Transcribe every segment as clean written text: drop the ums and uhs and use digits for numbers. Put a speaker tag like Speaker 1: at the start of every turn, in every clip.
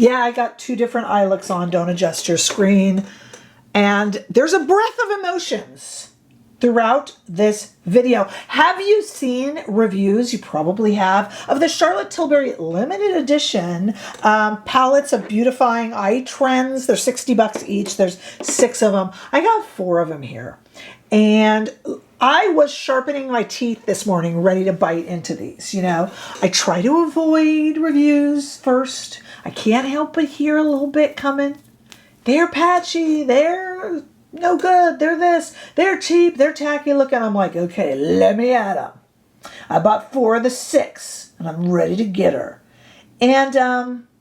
Speaker 1: Yeah, I got 2 different eye looks on. Don't adjust your screen. And there's a breadth of emotions throughout this video. Have you seen reviews? You probably have, of the Charlotte Tilbury limited edition palettes of Beautifying Eye Trends. They're $60 each. There's 6 of them. I got 4 of them here. And I was sharpening my teeth this morning, ready to bite into these, you know. I try to avoid reviews first. I can't help but hear a little bit coming. They're patchy, they're no good, they're this, they're cheap, they're tacky looking. I'm like, okay, let me at them. I bought 4 of the 6, and I'm ready to get her. And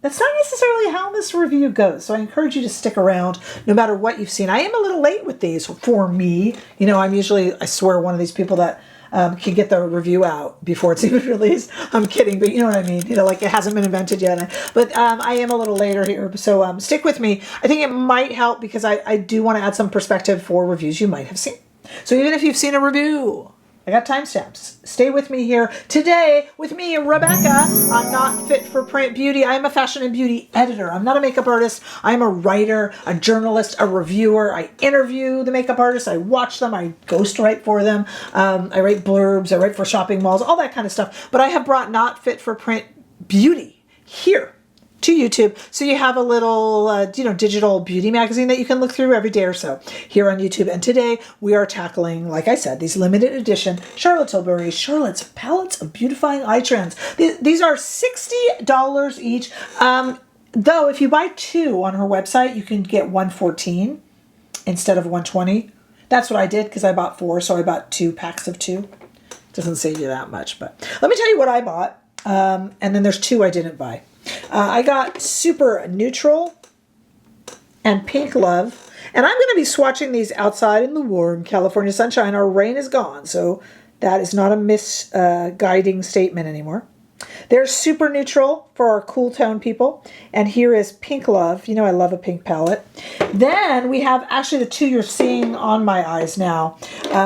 Speaker 1: that's not necessarily how this review goes, so I encourage you to stick around no matter what you've seen. I am a little late with these for me. You know, I'm usually, I swear, one of these people that can get the review out before it's even released. I'm kidding, but you know what I mean. You know, like it hasn't been invented yet. But I am a little later here, so stick with me. I think it might help because I do want to add some perspective for reviews you might have seen. So even if you've seen a review, I got timestamps. Stay with me here. Today, with me, Rebecca, I'm Not Fit for Print Beauty. I am a fashion and beauty editor. I'm not a makeup artist. I'm a writer, a journalist, a reviewer. I interview the makeup artists. I watch them. I ghostwrite for them. I write blurbs. I write for shopping malls, all that kind of stuff. But I have brought Not Fit for Print Beauty here to YouTube, so you have a little, you know, digital beauty magazine that you can look through every day or so here on YouTube. And today we are tackling, like I said, these limited edition Charlotte Tilbury Charlotte's palettes of Beautifying Eye Trends. These are $60 each. Though if you buy 2 on her website, you can get $114 instead of $120. That's what I did because I bought 4, so I bought 2 packs of 2. Doesn't save you that much, but let me tell you what I bought. And then there's 2 I didn't buy. I got Super Neutral and Pink Love. And I'm going to be swatching these outside in the warm California sunshine. Our rain is gone, so that is not a misguiding statement anymore. There's Super Neutral for our cool tone people. And here is Pink Love. You know I love a pink palette. Then we have actually the 2 you're seeing on my eyes now.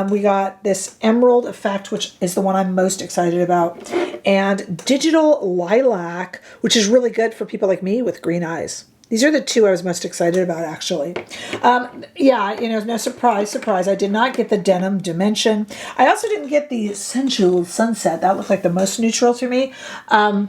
Speaker 1: We got this Emerald Effect, which is the one I'm most excited about. And Digital Lilac, which is really good for people like me with green eyes. These are the 2 I was most excited about, actually. Yeah, you know, no surprise, I did not get the Denim Dimension. I also didn't get the Sensual Sunset. That looked like the most neutral to me. I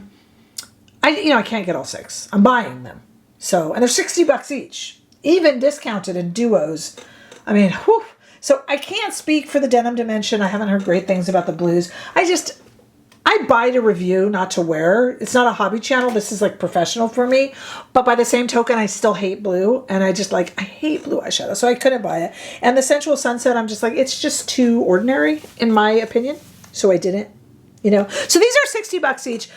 Speaker 1: can't get all 6. I'm buying them. So, and they're $60 each, even discounted in duos. I mean, whew. So I can't speak for the Denim Dimension. I haven't heard great things about the blues. I buy to review, not to wear. It's not a hobby channel. This is like professional for me. But by the same token, I still hate blue. And I hate blue eyeshadow. So I couldn't buy it. And the Sensual Sunset, I'm just like, it's just too ordinary, in my opinion. So I didn't, you know. So these are $60 each.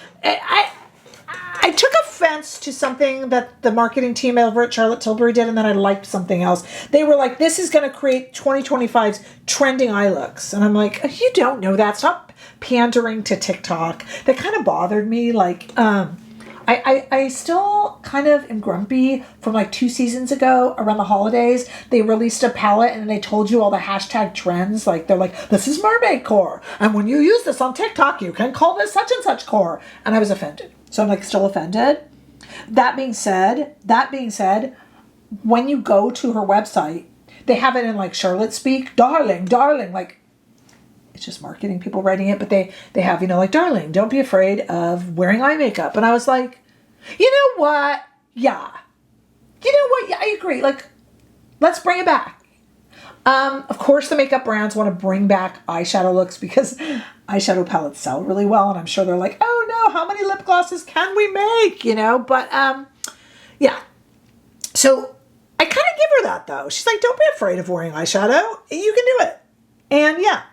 Speaker 1: I took offense to something that the marketing team over at Charlotte Tilbury did, and then I liked something else. They were like, this is going to create 2025's trending eye looks. And I'm like, you don't know that. Stop pandering to TikTok. That kind of bothered me. Like, I still kind of am grumpy from like 2 seasons ago around the holidays. They released a palette and they told you all the hashtag trends. Like, they're like, this is mermaid core. And when you use this on TikTok, you can call this such and such core. And I was offended. So I'm like still offended. That being said, when you go to her website, they have it in like Charlotte speak, darling, like it's just marketing people writing it, but they have, you know, like, darling, don't be afraid of wearing eye makeup. And I was like, you know what? Yeah. You know what? Yeah, I agree. Like, let's bring it back. Of course, the makeup brands want to bring back eyeshadow looks because eyeshadow palettes sell really well. And I'm sure they're like, oh no, how many lip glosses can we make? You know, but yeah. So I kind of give her that though. She's like, don't be afraid of wearing eyeshadow. You can do it. And yeah,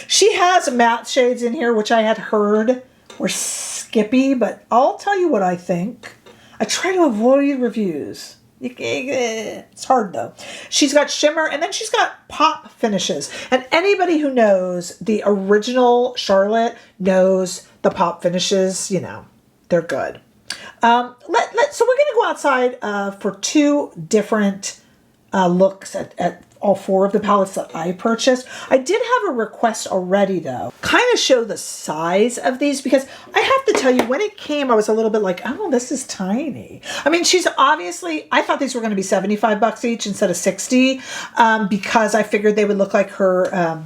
Speaker 1: she has matte shades in here, which I had heard were skippy, but I'll tell you what I think. I try to avoid reviews. It's hard though. She's got shimmer and then she's got pop finishes. And anybody who knows the original Charlotte knows the pop finishes, you know, they're good. So we're going to go outside for 2 different looks all 4 of the palettes that I purchased. I did have a request already though, kind of show the size of these, because I have to tell you, when it came, I was a little bit like, oh, this is tiny. I mean, she's obviously, I thought these were going to be 75 bucks each instead of 60, because I figured they would look like her,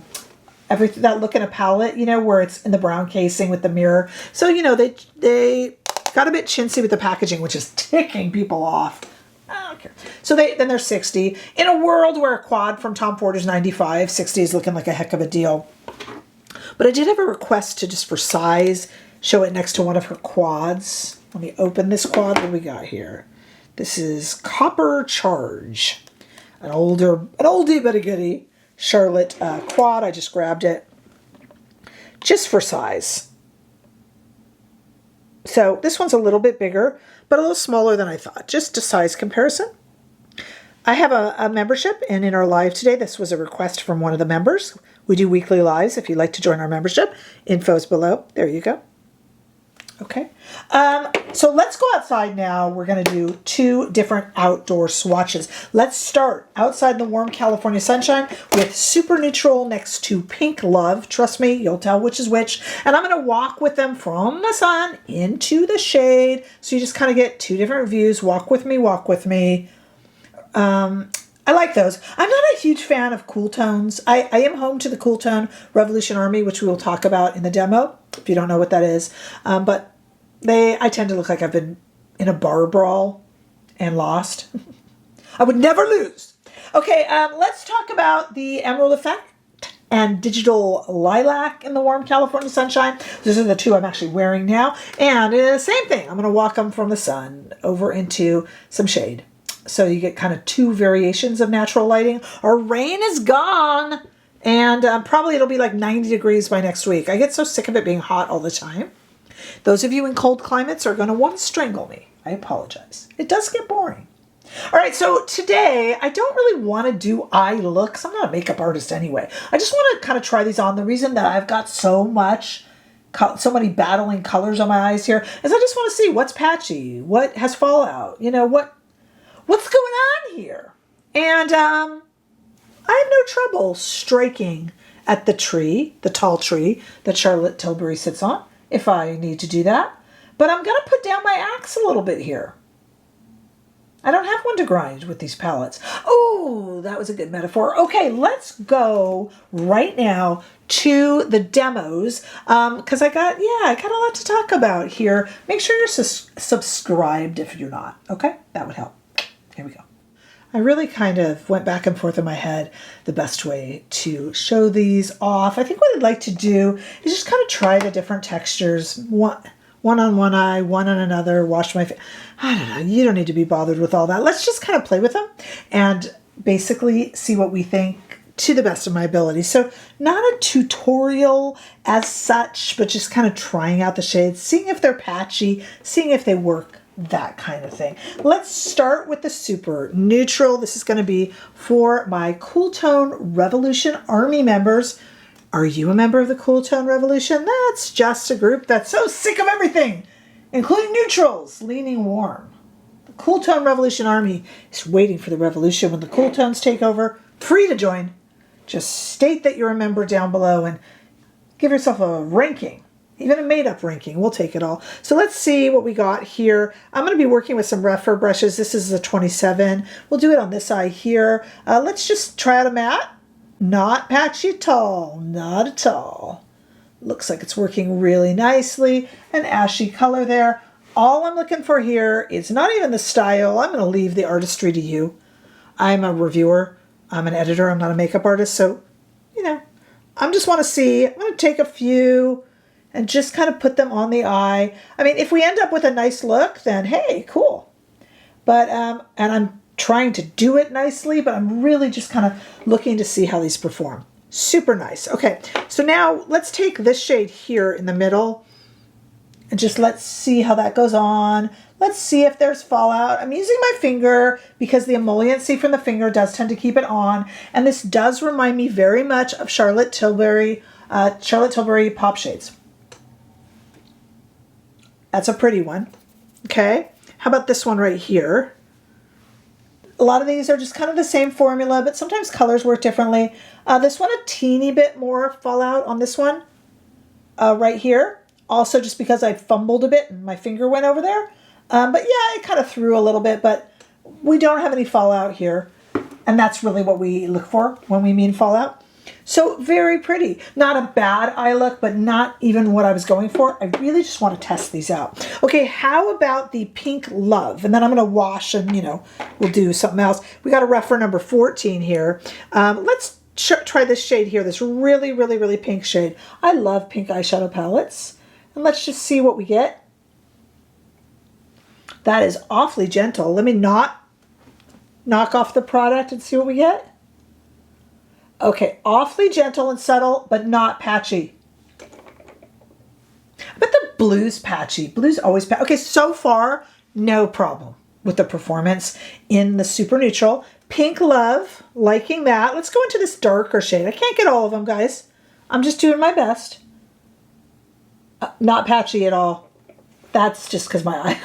Speaker 1: everything, that look in a palette, you know, where it's in the brown casing with the mirror. So, you know, they got a bit chintzy with the packaging, which is ticking people off. I don't care. So then they're 60. In a world where a quad from Tom Ford is 95, 60 is looking like a heck of a deal. But I did have a request to, just for size, show it next to one of her quads. Let me open this quad. What do we got here? This is Copper Charge. An oldie but a goodie Charlotte quad. I just grabbed it just for size. So this one's a little bit bigger, but a little smaller than I thought. Just a size comparison. I have a membership, and in our live today, this was a request from one of the members. We do weekly lives. If you'd like to join our membership, info's below. There you go. Okay. So let's go outside now. We're going to do 2 different outdoor swatches. Let's start outside in the warm California sunshine with Super Neutral next to Pink Love. Trust me, you'll tell which is which. And I'm going to walk with them from the sun into the shade. So you just kind of get 2 different views. Walk with me, walk with me. I like those. I'm not a huge fan of cool tones. I am home to the Cool Tone Revolution Army, which we will talk about in the demo, if you don't know what that is. But I tend to look like I've been in a bar brawl and lost. I would never lose. Okay, let's talk about the Emerald Effect and Digital Lilac in the warm California sunshine. These are the 2 I'm actually wearing now. And same thing. I'm going to walk them from the sun over into some shade. So you get kind of 2 variations of natural lighting. Our rain is gone. And probably it'll be like 90 degrees by next week. I get so sick of it being hot all the time. Those of you in cold climates are going to want to strangle me. I apologize. It does get boring. All right, so today I don't really want to do eye looks. I'm not a makeup artist anyway. I just want to kind of try these on. The reason that I've got so many battling colors on my eyes here is I just want to see what's patchy, what has fallout, you know, what's going on here. And I have no trouble striking at the tree, the tall tree that Charlotte Tilbury sits on, if I need to do that. But I'm going to put down my axe a little bit here. I don't have one to grind with these palettes. Oh, that was a good metaphor. Okay, let's go right now to the demos, because I got a lot to talk about here. Make sure you're subscribed if you're not, okay? That would help. Here we go. I really kind of went back and forth in my head the best way to show these off. I think what I'd like to do is just kind of try the different textures. One on one eye, one on another, wash my face. I don't know. You don't need to be bothered with all that. Let's just kind of play with them and basically see what we think to the best of my ability. So not a tutorial as such, but just kind of trying out the shades, seeing if they're patchy, seeing if they work, that kind of thing. Let's start with the Super Neutral. This is going to be for my Cool Tone Revolution Army members. Are you a member of the Cool Tone Revolution? That's just a group that's so sick of everything, including neutrals, leaning warm. The Cool Tone Revolution Army is waiting for the revolution. When the cool tones take over, free to join. Just state that you're a member down below and give yourself a ranking. Even a made-up ranking. We'll take it all. So let's see what we got here. I'm going to be working with some rougher brushes. This is a 27. We'll do it on this eye here. Let's just try out a matte. Not patchy at all. Not at all. Looks like it's working really nicely. An ashy color there. All I'm looking for here is not even the style. I'm going to leave the artistry to you. I'm a reviewer. I'm an editor. I'm not a makeup artist. So, you know, I just want to see. I'm going to take a few and just kind of put them on the eye. I mean, if we end up with a nice look, then hey, cool. But, and I'm trying to do it nicely, but I'm really just kind of looking to see how these perform. Super nice. Okay, so now let's take this shade here in the middle and just let's see how that goes on. Let's see if there's fallout. I'm using my finger because the emolliency from the finger does tend to keep it on. And this does remind me very much of Charlotte Tilbury Pop Shades. That's a pretty one. Okay, how about this one right here? A lot of these are just kind of the same formula, but sometimes colors work differently. This one, a teeny bit more fallout on this one right here. Also just because I fumbled a bit and my finger went over there. But yeah, it kind of threw a little bit, but we don't have any fallout here. And that's really what we look for when we mean fallout. So very pretty. Not a bad eye look, but not even what I was going for. I really just want to test these out. Okay, how about the Pink Love? And then I'm going to wash and, you know, we'll do something else. We got a refer number 14 here. Let's try this shade here, this really, really, really pink shade. I love pink eyeshadow palettes. And let's just see what we get. That is awfully gentle. Let me not knock off the product and see what we get. Okay, awfully gentle and subtle, but not patchy. But the blue's patchy. Blue's always patchy. Okay, so far, no problem with the performance in the super neutral. Pink Love, liking that. Let's go into this darker shade. I can't get all of them, guys. I'm just doing my best. Not patchy at all. That's just because my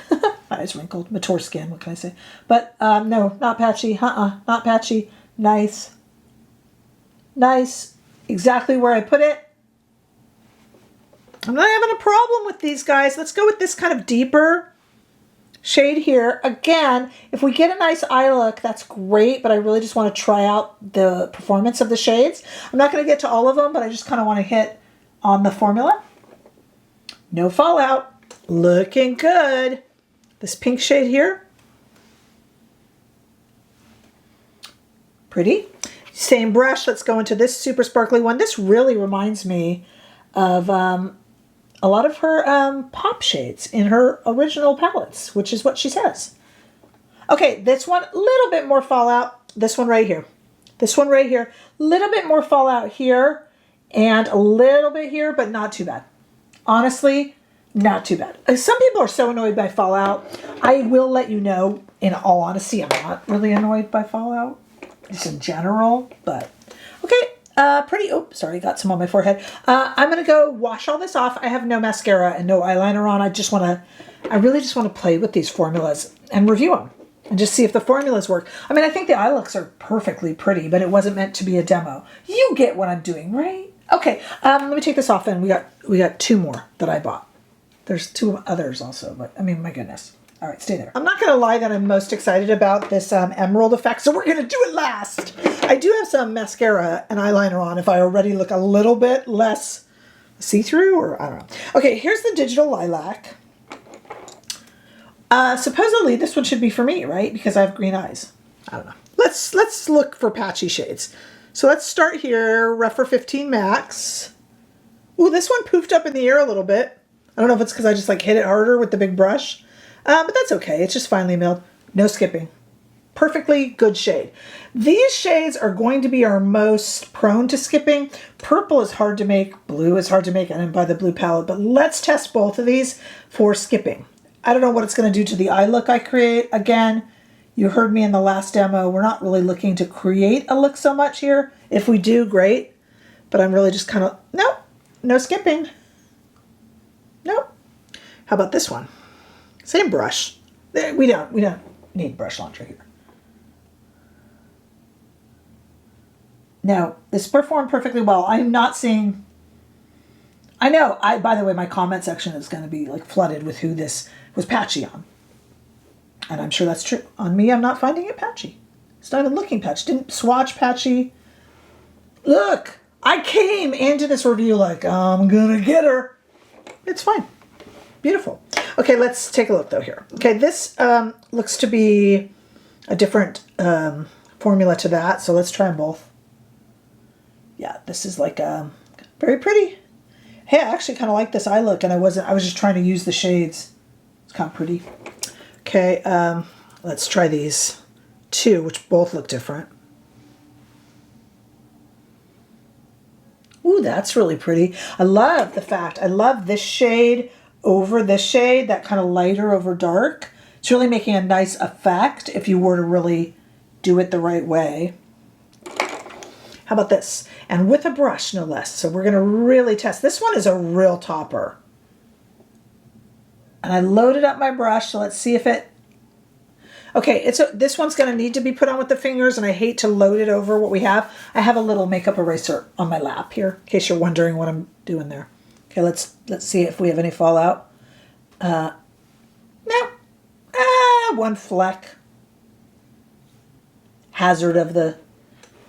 Speaker 1: eyes wrinkled. Mature skin, what can I say? But no, not patchy. Not patchy. Nice. Nice. Exactly where I put it. I'm not having a problem with these guys. Let's go with this kind of deeper shade here. Again, if we get a nice eye look, that's great, but I really just want to try out the performance of the shades. I'm not going to get to all of them, but I just kind of want to hit on the formula. No fallout. Looking good. This pink shade here. Pretty. Same brush. Let's go into this super sparkly one. This really reminds me of a lot of her pop shades in her original palettes, which is what she says. Okay, this one, a little bit more fallout. This one right here. This one right here. A little bit more fallout here and a little bit here, but not too bad. Honestly, not too bad. Some people are so annoyed by fallout. I will let you know, in all honesty, I'm not really annoyed by fallout. Just in general, but okay. Pretty. Oh, sorry, got some on my forehead. I'm gonna go wash all this off. I have no mascara and no eyeliner on. I really just want to play with these formulas and review them and just see if the formulas work. I mean, I think the eye looks are perfectly pretty, but it wasn't meant to be a demo. You get what I'm doing, right? Okay. Let me take this off, and we got two more that I bought. There's two others also, but I mean, my goodness. All right, stay there. I'm not going to lie that I'm most excited about this emerald effect, so we're going to do it last. I do have some mascara and eyeliner on if I already look a little bit less see-through, or I don't know. Okay, here's the digital lilac. Supposedly this one should be for me, right? Because I have green eyes. I don't know. Let's look for patchy shades. So let's start here, Refer 15 Max. Ooh, this one poofed up in the air a little bit. I don't know if it's because I just like hit it harder with the big brush. But that's okay. It's just finely milled. No skipping. Perfectly good shade. These shades are going to be our most prone to skipping. Purple is hard to make. Blue is hard to make. I didn't buy the blue palette. But let's test both of these for skipping. I don't know what it's going to do to the eye look I create. Again, you heard me in the last demo. We're not really looking to create a look so much here. If we do, great. But I'm really just kind of, nope, no skipping. Nope. How about this one? Same brush. We don't need brush launcher here. No, this performed perfectly well. I'm not seeing. I know. By the way, my comment section is going to be like flooded with who this was patchy on, and I'm sure that's true. On me, I'm not finding it patchy. It's not even looking patchy. Didn't swatch patchy. Look, I came into this review like I'm gonna get her. It's fine. Beautiful. Okay, let's take a look though here. Okay, this looks to be a different formula to that, so let's try them both. Yeah, this is like very pretty. Hey, I actually kind of like this eye look, and I was just trying to use the shades. It's kind of pretty. Okay, let's try these two, which both look different. Ooh, that's really pretty. I love this shade over this shade, that kind of lighter over dark. It's really making a nice effect if you were to really do it the right way. How about this? And with a brush, no less. So we're going to really test. This one is a real topper. And I loaded up my brush, so let's see if it... Okay, this one's going to need to be put on with the fingers, and I hate to load it over what we have. I have a little makeup eraser on my lap here, in case you're wondering what I'm doing there. Okay, let's see if we have any fallout. No. One fleck. Hazard of the...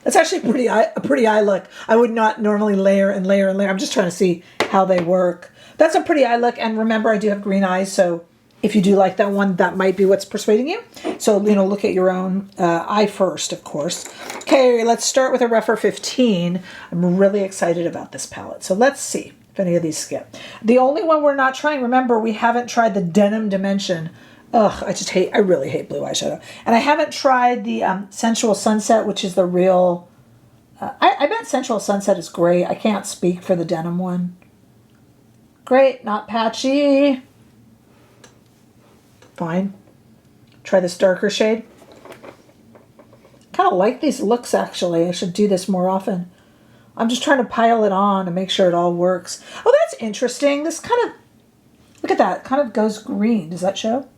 Speaker 1: That's actually a pretty eye look. I would not normally layer and layer and layer. I'm just trying to see how they work. That's a pretty eye look, and remember, I do have green eyes, so if you do like that one, that might be what's persuading you. So, look at your own eye first, of course. Okay, let's start with a Refer 15. I'm really excited about this palette. So let's see if any of these skip. The only one we're not trying, remember, we haven't tried the Denim Dimension. Ugh, I really hate blue eyeshadow. And I haven't tried the Sensual Sunset, which is the real... I bet Sensual Sunset is great. I can't speak for the denim one. Great, not patchy. Fine. Try this darker shade. Kind of like these looks, actually. I should do this more often. I'm just trying to pile it on to make sure it all works. Oh, that's interesting. This kind of, look at that, kind of goes green. Does that show?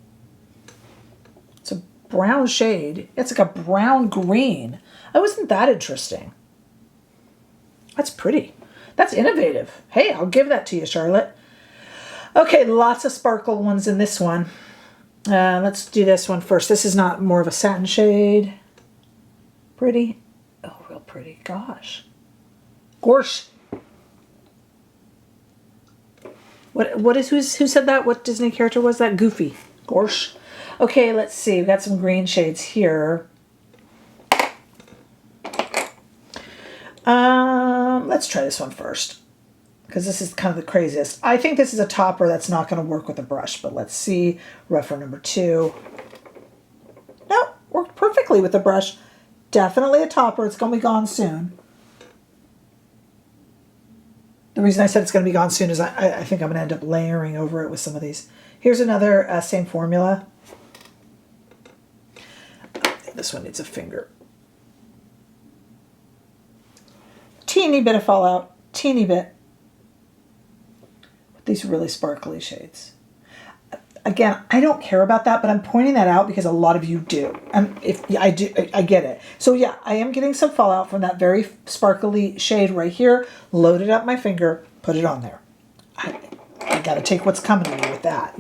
Speaker 1: It's a brown shade. It's like a brown green. Oh, isn't that interesting? That's pretty. That's innovative. Hey, I'll give that to you, Charlotte. Okay, lots of sparkle ones in this one. Let's do this one first. This is not more of a satin shade. Pretty. Oh, real pretty. Gosh. Gorsh. Who said that? What Disney character was that? Goofy. Gorsh. Okay, let's see. We've got some green shades here. Let's try this one first, because this is kind of the craziest. I think this is a topper that's not going to work with a brush, but let's see. Refer number 2. No, worked perfectly with the brush. Definitely a topper. It's going to be gone soon. The reason I said it's going to be gone soon is I think I'm going to end up layering over it with some of these. Here's another same formula. This one needs a finger. Teeny bit of fallout. Teeny bit. With these really sparkly shades. Again, I don't care about that, but I'm pointing that out because a lot of you do. And if I do, I get it. So yeah, I am getting some fallout from that very sparkly shade right here. Loaded up my finger, put it on there. I got to take what's coming to me with that,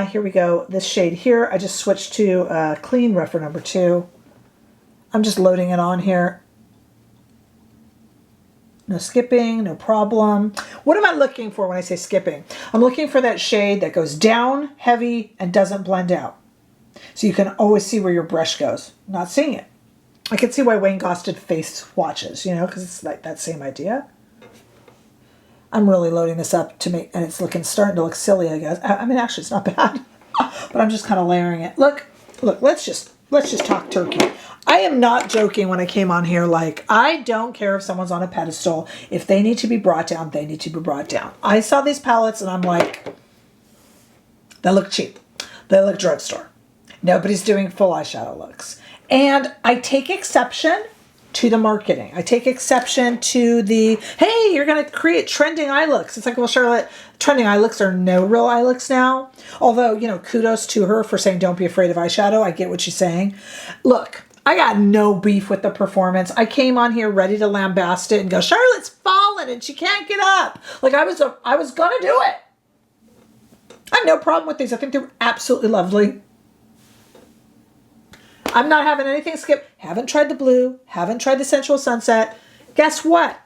Speaker 1: Here we go. This shade here, I just switched to clean Refer number 2. I'm just loading it on here. No skipping, no problem. What am I looking for when I say skipping? I'm looking for that shade that goes down, heavy, and doesn't blend out. So you can always see where your brush goes. I'm not seeing it. I can see why Wayne Goss did face swatches, because it's like that same idea. I'm really loading this up to make, and it's starting to look silly, I guess. I mean, actually, it's not bad, but I'm just kind of layering it. Look, let's just talk turkey. I am not joking when I came on here. Like, I don't care if someone's on a pedestal. If they need to be brought down, they need to be brought down. I saw these palettes and I'm like, they look cheap. They look drugstore. Nobody's doing full eyeshadow looks. And I take exception to the marketing. I take exception to the, hey, you're going to create trending eye looks. It's like, well, Charlotte, trending eye looks are no real eye looks now. Although, kudos to her for saying don't be afraid of eyeshadow. I get what she's saying. Look, I got no beef with the performance. I came on here ready to lambast it and go, Charlotte's fallen and she can't get up. Like I was going to do it. I have no problem with these. I think they're absolutely lovely. I'm not having anything skip. Haven't tried the blue. Haven't tried the Sensual Sunset. Guess what?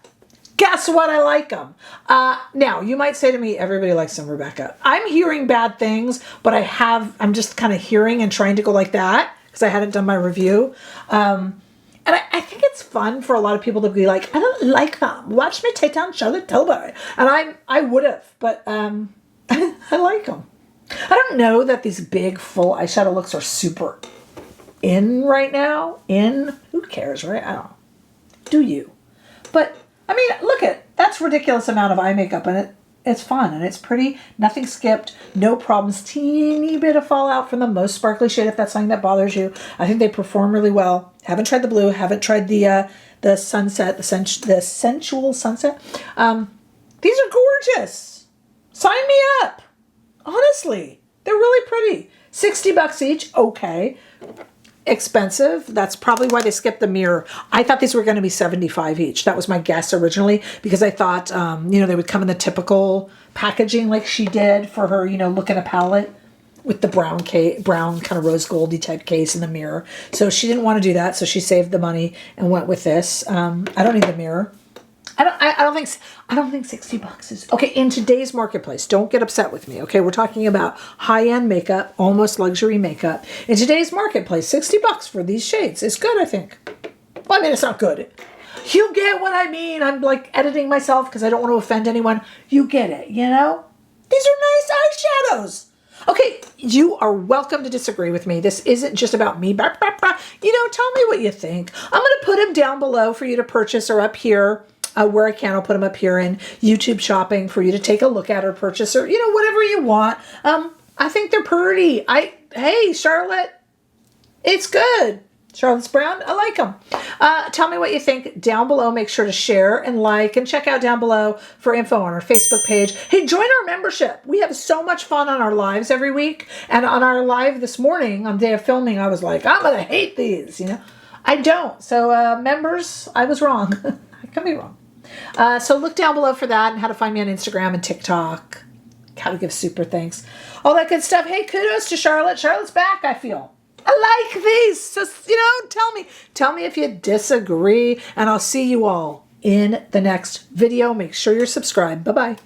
Speaker 1: Guess what? I like them. Now, you might say to me, everybody likes them, Rebecca. I'm hearing bad things, but I'm just kind of hearing and trying to go like that because I hadn't done my review. And I think it's fun for a lot of people to be like, I don't like them. Watch me take down Charlotte Tilbury. And I would have, but I like them. I don't know that these big full eyeshadow looks are super in right now. Who cares, right? I don't know. Do you? But I mean, look that's ridiculous amount of eye makeup, and it's fun and it's pretty. Nothing skipped, no problems. Teeny bit of fallout from the most sparkly shade if that's something that bothers you. I think they perform really well. Haven't tried the blue. Haven't tried the sunset, the Sensual Sunset. These are gorgeous. Sign me up. Honestly, they're really pretty. 60 bucks each, okay. Expensive. That's probably why they skipped the mirror. I thought these were going to be 75 each. That was my guess originally, because I thought, you know, they would come in the typical packaging like she did for her, you know, look in a palette with the brown kind of rose goldy type case in the mirror. So she didn't want to do that. So she saved the money and went with this. I don't need the mirror. I don't think 60 bucks is okay in today's marketplace. Don't get upset with me. Okay, we're talking about high-end makeup, almost luxury makeup. In today's marketplace, 60 bucks for these shades is good, I think. Well, I mean, it's not good. You get what I mean. I'm like editing myself because I don't want to offend anyone. You get it, you know? These are nice eyeshadows. Okay, you are welcome to disagree with me. This isn't just about me. You know, tell me what you think. I'm going to put them down below for you to purchase, or up here. Where I can, I'll put them up here in YouTube shopping for you to take a look at or purchase, or, you know, whatever you want. I think they're pretty. Hey, Charlotte, it's good. Charlotte's Brown, I like them. Tell me what you think down below. Make sure to share and like, and check out down below for info on our Facebook page. Hey, join our membership. We have so much fun on our lives every week. And on our live this morning, on day of filming, I was like, I'm going to hate these, you know. I don't. So members, I was wrong. I could be wrong. So look down below for that, and how to find me on Instagram and TikTok, how to give super thanks, all that good stuff. Hey, kudos to Charlotte. Charlotte's back, I feel. I like these. Just, you know, tell me if you disagree, and I'll see you all in the next video. Make sure you're subscribed. Bye-bye.